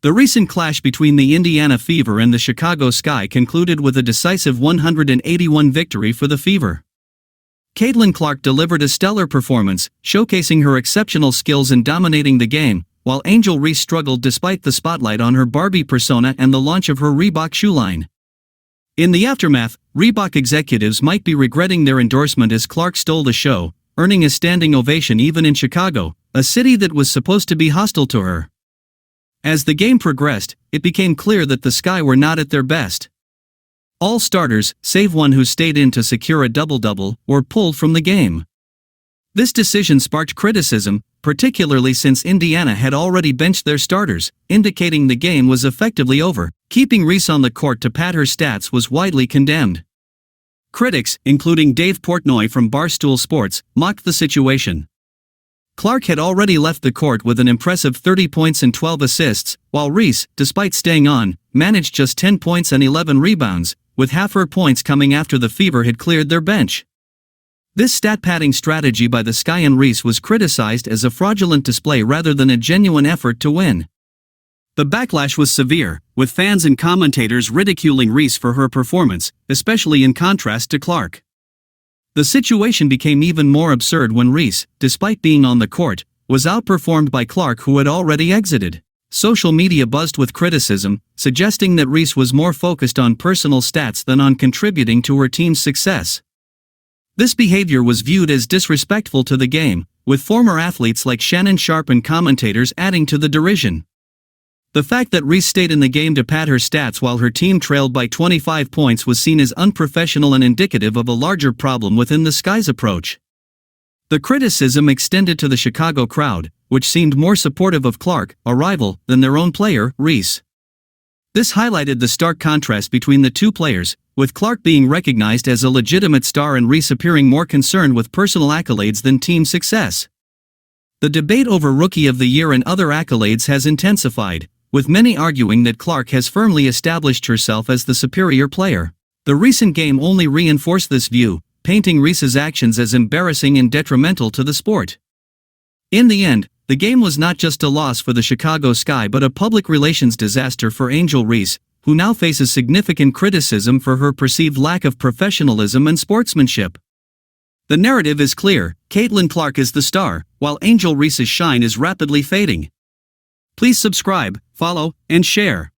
The recent clash between the Indiana Fever and the Chicago Sky concluded with a decisive 181 victory for the Fever. Caitlin Clark delivered a stellar performance, showcasing her exceptional skills in dominating the game, while Angel Reese struggled despite the spotlight on her Barbie persona and the launch of her Reebok shoe line. In the aftermath, Reebok executives might be regretting their endorsement as Clark stole the show, earning a standing ovation even in Chicago, a city that was supposed to be hostile to her. As the game progressed, it became clear that the Sky were not at their best. All starters, save one who stayed in to secure a double-double, were pulled from the game. This decision sparked criticism, particularly since Indiana had already benched their starters, indicating the game was effectively over. Keeping Reese on the court to pad her stats was widely condemned. Critics, including Dave Portnoy from Barstool Sports, mocked the situation. Clark had already left the court with an impressive 30 points and 12 assists, while Reese, despite staying on, managed just 10 points and 11 rebounds, with half her points coming after the Fever had cleared their bench. This stat-padding strategy by the Sky and Reese was criticized as a fraudulent display rather than a genuine effort to win. The backlash was severe, with fans and commentators ridiculing Reese for her performance, especially in contrast to Clark. The situation became even more absurd when Reese, despite being on the court, was outperformed by Clark, who had already exited. Social media buzzed with criticism, suggesting that Reese was more focused on personal stats than on contributing to her team's success. This behavior was viewed as disrespectful to the game, with former athletes like Shannon Sharpe and commentators adding to the derision. The fact that Reese stayed in the game to pad her stats while her team trailed by 25 points was seen as unprofessional and indicative of a larger problem within the Sky's approach. The criticism extended to the Chicago crowd, which seemed more supportive of Clark, a rival, than their own player, Reese. This highlighted the stark contrast between the two players, with Clark being recognized as a legitimate star and Reese appearing more concerned with personal accolades than team success. The debate over Rookie of the Year and other accolades has intensified, with many arguing that Clark has firmly established herself as the superior player. The recent game only reinforced this view, painting Reese's actions as embarrassing and detrimental to the sport. In the end, the game was not just a loss for the Chicago Sky but a public relations disaster for Angel Reese, who now faces significant criticism for her perceived lack of professionalism and sportsmanship. The narrative is clear: Caitlin Clark is the star, while Angel Reese's shine is rapidly fading. Please subscribe, follow, and share.